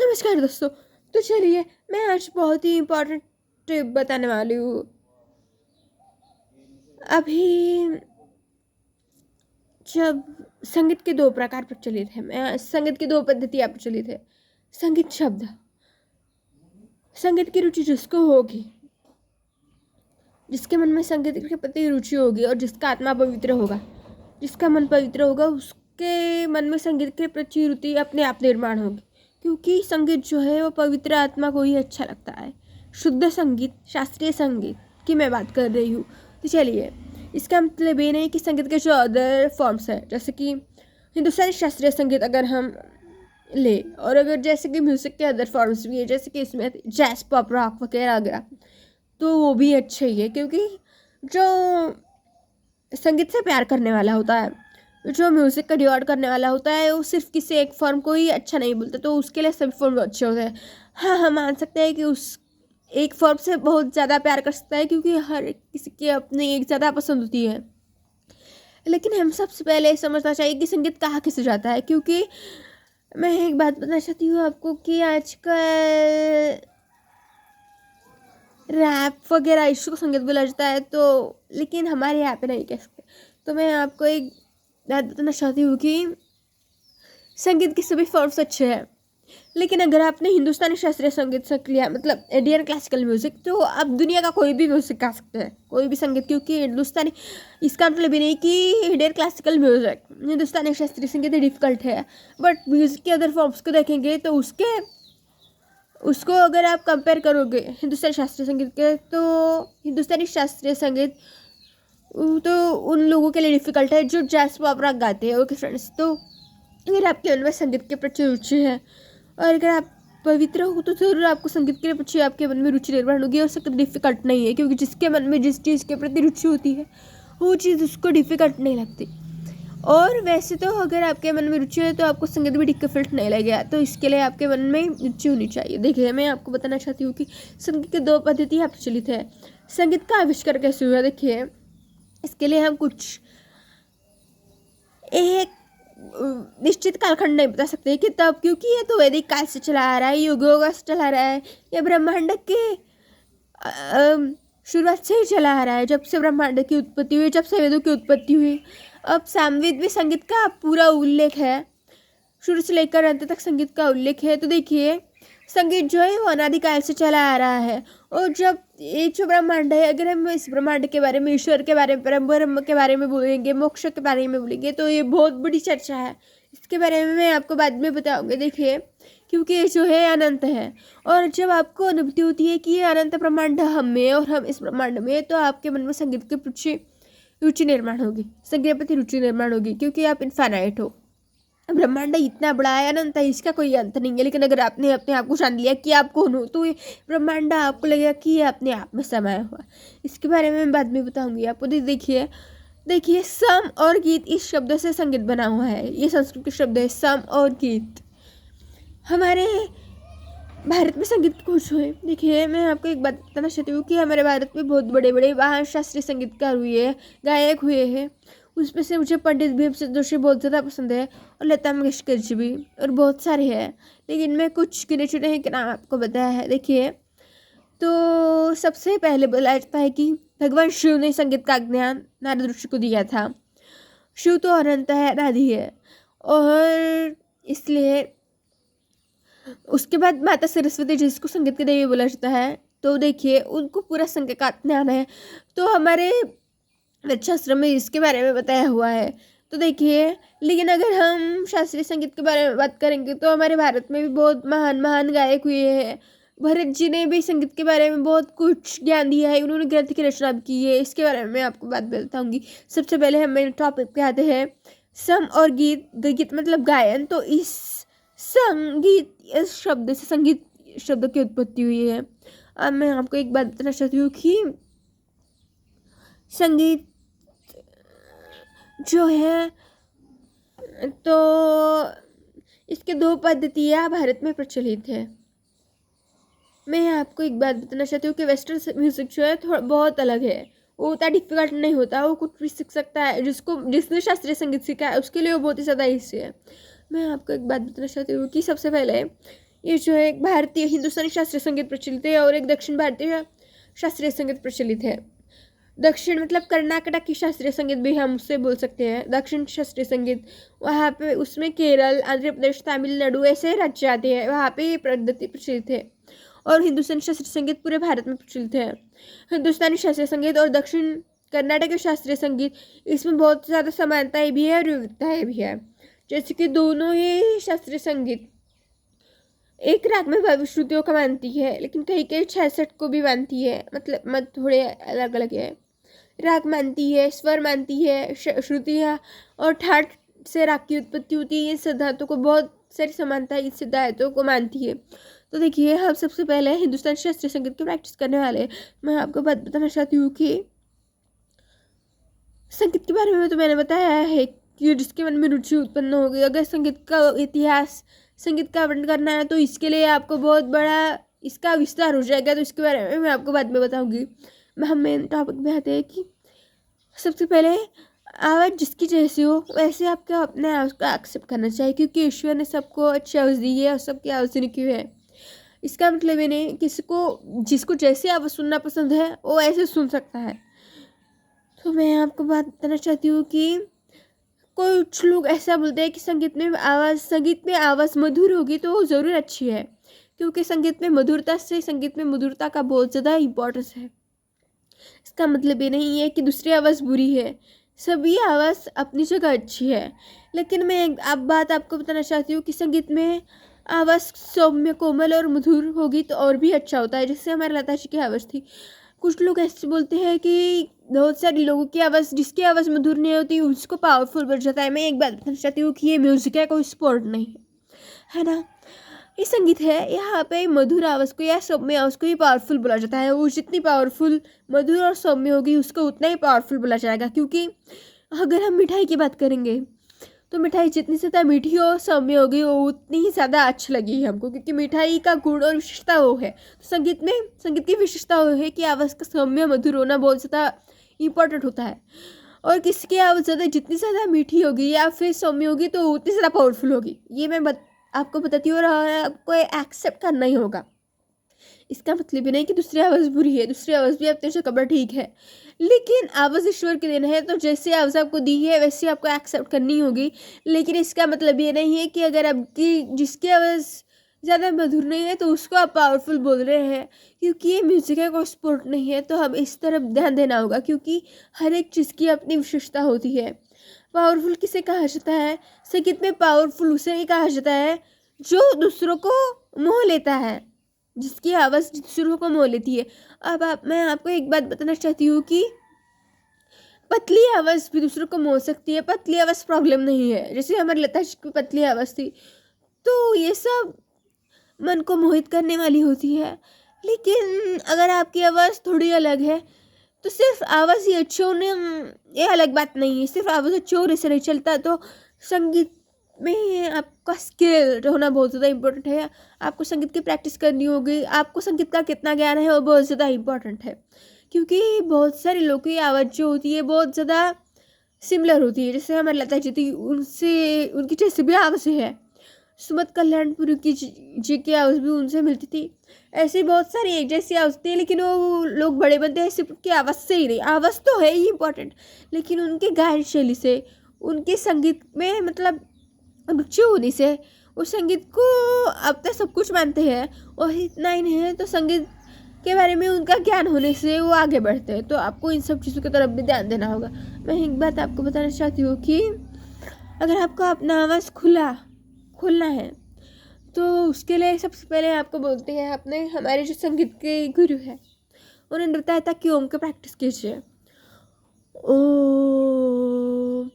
नमस्कार दोस्तों। तो चलिए, मैं आज बहुत ही इम्पोर्टेंट टिप बताने वाली हूँ। अभी जब संगीत के दो प्रकार प्रचलित हैं, मैं संगीत की दो पद्धतियाँ प्रचलित है। संगीत शब्द, संगीत की रुचि जिसको होगी, जिसके मन में संगीत के प्रति रुचि होगी और जिसका आत्मा पवित्र होगा, जिसका मन पवित्र होगा, उसके मन में संगीत के प्रति रुचि अपने आप निर्माण होगी। क्योंकि संगीत जो है वो पवित्र आत्मा को ही अच्छा लगता है। शुद्ध संगीत, शास्त्रीय संगीत की मैं बात कर रही हूँ। तो चलिए, इसका मतलब ये नहीं कि संगीत के जो अदर फॉर्म्स है, जैसे कि हिंदुस्तानी शास्त्रीय संगीत अगर हम ले, और अगर जैसे कि म्यूज़िक के अदर फॉर्म्स भी है, जैसे कि इसमें जैज, पॉप, रॉक वगैरह वगैरह, तो वो भी अच्छे ही है। क्योंकि जो संगीत से प्यार करने वाला होता है, जो म्यूज़िक का डिवोट करने वाला होता है, वो सिर्फ किसी एक फॉर्म को ही अच्छा नहीं बोलता, तो उसके लिए सभी फॉर्म अच्छे होते हैं। हाँ, हम मान सकते हैं कि उस एक फॉर्म से बहुत ज़्यादा प्यार कर सकता है, क्योंकि हर किसी की अपनी एक ज़्यादा पसंद होती है। लेकिन हम सबसे पहले समझना चाहिए कि संगीत कहाँ किसे जाता है। क्योंकि मैं एक बात बताना चाहती हूँ आपको कि आजकल रैप वगैरह इसको संगीत बोला जाता है, तो लेकिन हमारे यहाँ पे नहीं कह सकते। तो मैं आपको एक बात बताना चाहती हूँ कि संगीत के सभी फॉर्म्स अच्छे हैं, लेकिन अगर आपने हिंदुस्तानी शास्त्रीय संगीत सीख लिया, मतलब इंडियन क्लासिकल म्यूज़िक, तो आप दुनिया का कोई भी म्यूज़िक गा सकते हैं, कोई भी संगीत। क्योंकि हिंदुस्तानी, इसका मतलब भी नहीं कि इंडियन क्लासिकल म्यूज़िक, हिंदुस्तानी शास्त्रीय संगीत डिफ़िकल्ट है, बट म्यूज़िक के अदर फॉर्म्स को देखेंगे तो उसको अगर आप कंपेयर करोगे हिंदुस्तानी शास्त्रीय संगीत के, तो हिंदुस्तानी शास्त्रीय संगीत तो उन लोगों के लिए डिफ़िकल्ट है जो जैज, पॉप, रॉक गाते हैं। ओके फ्रेंड्स, तो अगर आपके मन में संगीत के प्रति रुचि है और अगर आप पवित्र हो, तो ज़रूर आपको संगीत के प्रति आपके मन में रुचि निर्माण होगी। और संगीत डिफ़िकल्ट नहीं है, क्योंकि जिसके मन में जिस चीज़ के प्रति रुचि होती है, वो चीज़ उसको डिफ़िकल्ट नहीं लगती। और वैसे तो अगर आपके मन में रुचि है तो आपको संगीत भी डिफ़िकल्ट नहीं लगेगा, तो इसके लिए आपके मन में रुचि होनी चाहिए। देखिए, मैं आपको बताना चाहती हूँ कि संगीत की दो पद्धतियाँ प्रचलित है। संगीत का आविष्कार कैसे हुआ, देखिए, इसके लिए हम कुछ एक निश्चित कालखंड नहीं बता सकते कि तब, क्योंकि ये तो वैदिक काल से चला आ रहा है, युगों से चला आ रहा है, या ब्रह्मांड के शुरुआत से ही चला आ रहा है, जब से ब्रह्मांड की उत्पत्ति हुई, जब से वेदों की उत्पत्ति हुई। अब सामवेद में संगीत का पूरा उल्लेख है, शुरू से लेकर अंत तक संगीत का उल्लेख है। तो देखिए, संगीत जो है वो अनादिकाल से चला आ रहा है। और जब ये जो ब्रह्मांड है, अगर हम इस ब्रह्मांड के बारे में, ईश्वर के बारे में, परम ब्रह्म के बारे में बोलेंगे, मोक्ष के बारे में बोलेंगे, तो ये बहुत बड़ी चर्चा है। इसके बारे में मैं आपको बाद में बताऊंगी। देखिए, क्योंकि ये जो है अनंत है, और जब आपको अनुभूति होती है कि ये अनंत ब्रह्मांड हम में और हम इस ब्रह्मांड में, तो आपके मन में संगीत के प्रति रुचि निर्माण होगी, संगीत के प्रति रुचि निर्माण होगी, क्योंकि आप इनफाइनाइट हो। ब्रह्मांड इतना बड़ा है, अनंत है, इसका कोई अंत नहीं है। लेकिन अगर आपने अपने आप को जान लिया कि आप कौन हो, तो ये ब्रह्मांड आपको लगेगा कि ये अपने आप में समाया हुआ। इसके बारे में मैं बाद में बताऊंगी आपको। देखिए, सम और गीत इस शब्द से संगीत बना हुआ है। ये संस्कृत के शब्द है, सम और गीत। हमारे भारत में संगीत कुछ हुए। देखिए, मैं आपको एक बात बताना चाहती हूँ कि हमारे भारत में बहुत बड़े बड़े महान शास्त्रीय संगीतकार हुए हैं, गायक हुए हैं। उसमें से मुझे पंडित भीमसेन जोशी बहुत ज़्यादा पसंद है, और लता मंगेशकर जी भी, और बहुत सारे हैं, लेकिन मैं कुछ गिने चुने हैं के नाम आपको बताया है। देखिए, तो सबसे पहले बोला जाता है कि भगवान शिव ने संगीत का ज्ञान नारद ऋषि को दिया था। शिव तो अनंत है, अनादि है, और इसलिए उसके बाद माता सरस्वती जिसको संगीत की देवी बोला जाता है, तो देखिए, उनको पूरा संगीत का ज्ञान है। तो हमारे वेदशास्त्र में इसके बारे में बताया हुआ है। तो देखिए, लेकिन अगर हम शास्त्रीय संगीत के बारे में बात करेंगे, तो हमारे भारत में भी बहुत महान महान गायक हुए हैं। भरत जी ने भी संगीत के बारे में बहुत कुछ ज्ञान दिया है, उन्होंने ग्रंथ की रचना भी की है। इसके बारे में मैं आपको बात बताऊंगी। सबसे पहले हम मेरे टॉपिक पे आते हैं, सम और गीत। गीत मतलब गायन। तो इस संगीत, इस शब्द से संगीत शब्द की उत्पत्ति हुई है। अब मैं आपको एक बात बताना चाहती हूँ कि संगीत जो है, तो इसके दो पद्धतियाँ भारत में प्रचलित है। मैं आपको एक बात बताना चाहती हूँ कि वेस्टर्न म्यूज़िक जो है थोड़ा बहुत अलग है। वो उतना डिफिकल्ट नहीं होता, वो कुछ भी सीख सकता है। जिसने शास्त्रीय संगीत सीखा है उसके लिए वो बहुत ही ज़्यादा ईजी है। मैं आपको एक बात बताना चाहती हूँ कि सबसे पहले ये जो है एक भारतीय हिंदुस्तानी शास्त्रीय संगीत प्रचलित है और एक दक्षिण भारतीय शास्त्रीय संगीत प्रचलित है। दक्षिण मतलब कर्नाटक की शास्त्रीय संगीत भी हम उससे बोल सकते हैं। दक्षिण शास्त्रीय संगीत वहाँ पे उसमें केरल, आंध्र प्रदेश, तमिलनाडु ऐसे राज्य आते हैं, वहाँ पे ये पद्धति प्रचलित है। और हिंदुस्तानी शास्त्रीय संगीत पूरे भारत में प्रचलित है। हिंदुस्तानी शास्त्रीय संगीत और दक्षिण कर्नाटक के शास्त्रीय संगीत, इसमें बहुत ज़्यादा समानताएं भी है और विविधताएं भी है। जैसे कि दोनों ही शास्त्रीय संगीत एक राग में भविश्रुतियों का मानती है, लेकिन कहीं कहीं 66 को भी मानती है, मतलब मत थोड़े अलग अलग है। राग मानती है, स्वर मानती है, श्रुतियाँ और ठाट से राग की उत्पत्ति होती है। इन सिद्धांतों को बहुत सारी समानता इस सिद्धांतों को मानती है। तो देखिए, हम सबसे पहले हिंदुस्तानी शास्त्रीय संगीत की प्रैक्टिस करने वाले हैं। मैं आपको बात बताना चाहती हूँ कि संगीत के बारे में तो मैंने बताया है कि जिसके मन में रुचि उत्पन्न होगी। अगर संगीत का इतिहास, संगीत का वर्णन करना है तो इसके लिए आपको बहुत बड़ा इसका विस्तार हो जाएगा, तो इसके बारे में मैं आपको बाद में बताऊंगी। हम मेन टॉपिक में आते हैं कि सबसे पहले आवाज़ जिसकी जैसी हो वैसे आपको अपने आवाज़ को एक्सेप्ट करना चाहिए, क्योंकि ईश्वर ने सबको अच्छी आवाज़ दी है और सबकी आवाज़ लिखी हुई है। इसका मतलब ये नहीं किसी को जिसको जैसे आवाज़ सुनना पसंद है वो ऐसे सुन सकता है। तो मैं आपको बात बताना चाहती हूँ कि कुछ लोग ऐसा बोलते हैं कि संगीत में आवाज़ मधुर होगी तो वो ज़रूर अच्छी है, क्योंकि संगीत में मधुरता का बहुत ज़्यादा इम्पोर्टेंस है। इसका मतलब ये नहीं है कि दूसरी आवाज़ बुरी है, सभी आवाज़ अपनी जगह अच्छी है। लेकिन मैं एक बात आपको बताना चाहती हूँ कि संगीत में आवाज़ सौम्य, कोमल और मधुर होगी तो और भी अच्छा होता है, जैसे हमारे लता जी की आवाज़ थी। कुछ लोग ऐसे बोलते हैं कि बहुत सारे लोगों की आवाज़, जिसकी आवाज़ मधुर नहीं होती उसको पावरफुल बन जाता है। मैं एक बात बताना चाहती हूँ कि ये म्यूज़िक है, कोई स्पोर्ट नहीं है ना। ये संगीत है, यहाँ पे मधुर आवाज़ को या सौम्य आवाज़ को ही पावरफुल बोला जाता है। वो जितनी पावरफुल मधुर और सौम्य होगी उसको उतना ही पावरफुल बोला जाएगा। क्योंकि अगर हम मिठाई की बात करेंगे तो मिठाई जितनी ज़्यादा मीठी और सौम्य होगी वो उतनी ही ज़्यादा अच्छी लगेगी हमको, क्योंकि मिठाई का गुण और विशेषता वो है। तो संगीत की विशेषता वो है कि आवाज़ का सौम्य मधुर होना बहुत ज़्यादा इम्पोर्टेंट होता है। और किसी की आवाज़ जितनी ज़्यादा मीठी होगी या फिर सौम्य होगी तो उतनी ज़्यादा पावरफुल होगी। ये मैं आपको बताती हूँ और आपको एक्सेप्ट करना ही होगा। इसका मतलब ये नहीं कि दूसरी आवाज़ बुरी है, दूसरी आवाज़ भी अपने जगह पर ठीक है, लेकिन आवाज़ ईश्वर की देन है, तो जैसे आवाज़ आपको दी है वैसे आपको एक्सेप्ट करनी होगी। लेकिन इसका मतलब ये नहीं है कि अगर आपकी जिसकी आवाज़ ज़्यादा मधुर नहीं है तो उसको आप पावरफुल बोल रहे हैं, क्योंकि ये म्यूज़िक है, कोई स्पोर्ट नहीं है। तो हम इस तरफ ध्यान देना होगा, क्योंकि हर एक चीज़ की अपनी विशेषता होती है। पावरफुल किसे कहा जाता है? संगीत में पावरफुल उसे ही कहा जाता है जो दूसरों को मोह लेता है, जिसकी आवाज़ दूसरों को मोह लेती है। अब मैं आपको एक बात बताना चाहती हूँ कि पतली आवाज़ भी दूसरों को मोह सकती है, पतली आवाज़ प्रॉब्लम नहीं है। जैसे हमारी लता जी की पतली आवाज़ थी, तो ये सब मन को मोहित करने वाली होती है। लेकिन अगर आपकी आवाज़ थोड़ी अलग है तो सिर्फ आवाज़ ही अच्छी होने ये अलग बात नहीं है, सिर्फ आवाज़ अच्छी होने से नहीं चलता। तो संगीत में आपका स्किल होना बहुत ज़्यादा इम्पोर्टेंट है। आपको संगीत की प्रैक्टिस करनी होगी, आपको संगीत का कितना ज्ञान है वो बहुत ज़्यादा इम्पोर्टेंट है, क्योंकि बहुत सारे लोगों की आवाज़ जो होती है बहुत ज़्यादा सिमिलर होती है। जैसे हमारे लता जी थी, उनसे उनकी जैसे भी आवाज़ है, सुमत कल्याणपुरी जी की आवाज़ भी उनसे मिलती थी। ऐसी बहुत सारी एक जैसी आवाज़ थी, लेकिन वो लोग बड़े बनते हैं सिर्फ उनकी आवाज़ से ही नहीं, आवाज़ तो है ही इम्पोर्टेंट, लेकिन उनके गायन शैली से, उनके संगीत में मतलब रुचि होने से वो संगीत को अब तक सब कुछ मानते हैं। और इतना ही नहीं है तो संगीत के बारे में उनका ज्ञान होने से वो आगे बढ़ते हैं। तो आपको इन सब चीज़ों की तरफ भी ध्यान देना होगा। मैं एक बात आपको बताना चाहती हूँ कि अगर आपको अपना आवाज़ खोलना है तो उसके लिए सबसे पहले आपको बोलते हैं अपने हमारे जो संगीत के गुरु हैं उन्होंने बताया था कि ओम का प्रैक्टिस कीजिए। ओम,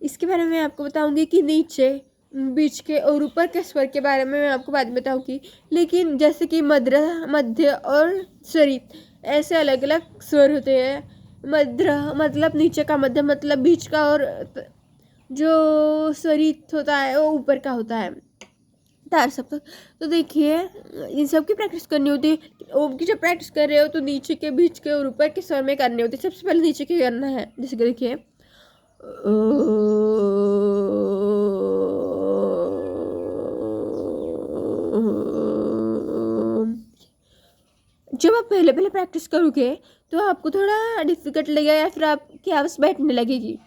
इसके बारे में आपको बताऊंगी कि नीचे, बीच के और ऊपर के स्वर के बारे में मैं आपको बाद में बताऊंगी। लेकिन जैसे कि मध्य और स्वरित ऐसे अलग अलग स्वर होते हैं। मध्य मतलब नीचे का, मध्य मतलब बीच का, और जो स्वरित होता है वो ऊपर का होता है, तार सब तक। तो देखिए, इन सब की प्रैक्टिस करनी होती है। ओम की जब प्रैक्टिस कर रहे हो तो नीचे के, बीच के और ऊपर के स्वर में करनी होती है। सबसे पहले नीचे के करना है, जैसे कि देखिए जब आप पहले पहले प्रैक्टिस करोगे तो आपको थोड़ा डिफ़िकल्ट लगेगा या फिर आपकी आवाज़ बैठने लगेगी,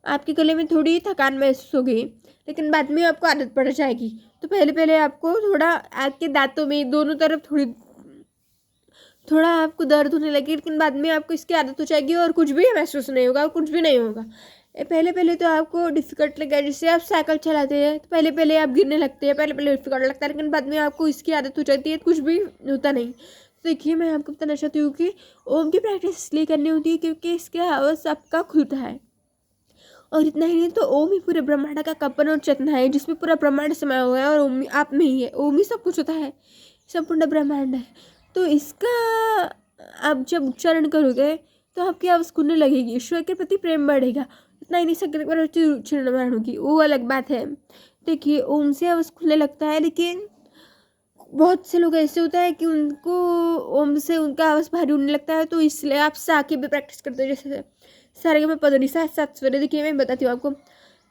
आपके गले में थोड़ी थकान महसूस होगी, लेकिन बाद में आपको आदत पड़ जाएगी। तो पहले पहले आपको थोड़ा आपके दाँतों में दोनों तरफ थोड़ा आपको दर्द होने लगे, लेकिन बाद में आपको इसकी आदत हो जाएगी और कुछ भी महसूस नहीं होगा और कुछ भी नहीं होगा। पहले पहले तो आपको डिफ़िकल्ट लगेगा, जैसे आप साइकिल चलाते हैं तो पहले पहले आप गिरने लगते हैं, पहले पहले डिफ़िकल्ट लगता है, लेकिन बाद में आपको इसकी आदत हो जाती है, कुछ भी होता नहीं। तो देखिए, मैं आपको बताना चाहती हूँ कि ओम की प्रैक्टिस इसलिए करनी होती है क्योंकि इसके आवाज़ आपका खुलता है, और इतना ही नहीं तो ओम ही पूरे ब्रह्मांड का कंपन और चेतना है, जिसमें पूरा ब्रह्मांड समाया हुआ है और ओम आप में ही है। ओम ही सब कुछ होता है, संपूर्ण ब्रह्मांड है। तो इसका आप जब उच्चारण करोगे तो आपकी आवाज़ खुलने लगेगी, ईश्वर के प्रति प्रेम बढ़ेगा। इतना ही नहीं, सकल पर उच्चारण होगी, वो अलग बात है। देखिए, ओम से आवाज़ खुलने लगता है, लेकिन बहुत से लोग ऐसे होता है कि उनको ओम से उनका आवाज़ भारी होने लगता है, तो इसलिए आप सा की भी प्रैक्टिस करते हो, जैसे सारे में पद निशा सात स्वर। देखिए, मैं बताती हूँ आपको,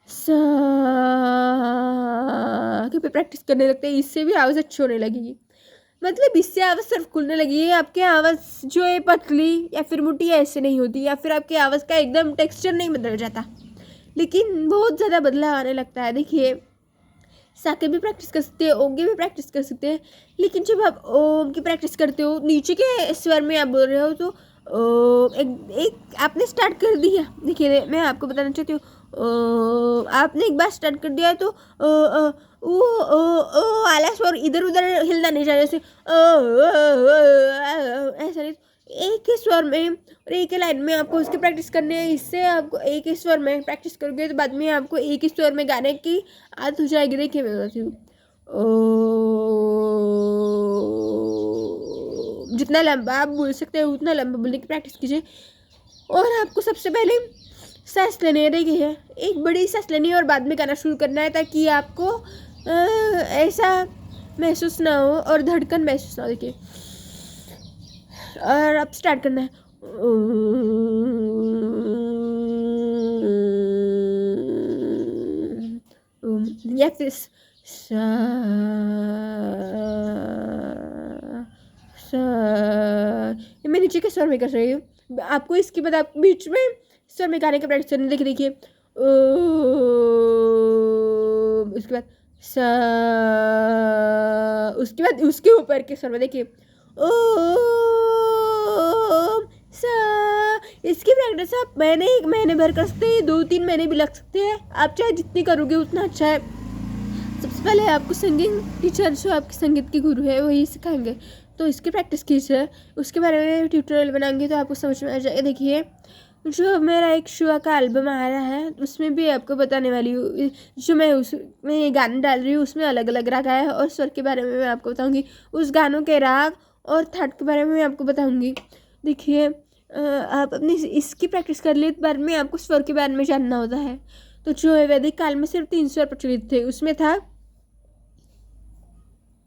सा के पे प्रैक्टिस करने लगते हैं, इससे भी आवाज़ अच्छी होने लगेगी। मतलब इससे आवाज़ सिर्फ खुलने लगी है, आपकी आवाज़ जो है पतली या फिर मोटी ऐसे नहीं होती, या फिर आपकी आवाज़ का एकदम टेक्सचर नहीं बदल जाता, लेकिन बहुत ज़्यादा बदलाव आने लगता है। देखिए, सा की भी प्रैक्टिस कर सकते हैं, ओम की भी प्रैक्टिस कर सकते हैं, लेकिन जब आप ओम की प्रैक्टिस करते हो, नीचे के स्वर में आप बोल रहे हो, तो एक आपने स्टार्ट कर दिया। देखिए, मैं आपको बताना चाहती हूँ, आपने एक बार स्टार्ट कर दिया तो वो वाला स्वर इधर उधर हिलना नहीं चाहिए, जैसे ऐसा नहीं, एक ही स्वर में और एक ही लाइन में आपको उसकी प्रैक्टिस करनी है। इससे आपको एक ही स्वर में प्रैक्टिस करोगे तो बाद में आपको एक ही स्वर में गाने की आदत हो जाएगी। देखिए, मैं बताती हूँ, जितना लंबा आप बोल सकते हो उतना लंबा बोलने की प्रैक्टिस कीजिए। और आपको सबसे पहले सांस लेने है, देखिए एक बड़ी सांस लेनी है और बाद में गाना शुरू करना है, ताकि आपको ऐसा महसूस ना हो और धड़कन महसूस ना हो। देखिए, और अब स्टार्ट करना है, या फिर सा सा, मैं नीचे के स्वर में कर रही हूँ। आपको इसके बाद आप बीच में स्वर में गाने का प्रैक्टिस करना। देखिए, उसके बाद सा, उसके बाद उसके ऊपर के स्वर में देखिए, ओम सा। इसकी प्रैक्टिस आप एक महीने भर कर सकते हैं, 2-3 महीने भी लग सकते हैं, आप चाहे जितनी करोगे उतना अच्छा है। सबसे पहले आपको सिंगिंग टीचर जो आपके संगीत के गुरु है वही सिखाएंगे, तो इसकी प्रैक्टिस कीजिए। उसके बारे में ट्यूटोरियल बनाएंगे तो आपको समझ में आ जाएगा। देखिए, जो मेरा एक शुआ का एल्बम आ रहा है उसमें भी आपको बताने वाली हूँ, जो मैं उसमें ये गाने डाल रही हूँ उसमें अलग अलग राग आया है, और स्वर के बारे में मैं आपको बताऊँगी, उस गानों के राग और थाट के बारे में मैं आपको बताऊँगी। देखिए, आप अपनी इसकी प्रैक्टिस कर लिए, बाद में आपको स्वर के बारे में जानना होता है। तो जो है वैदिक काल में सिर्फ 3 स्वर प्रचलित थे, उसमें था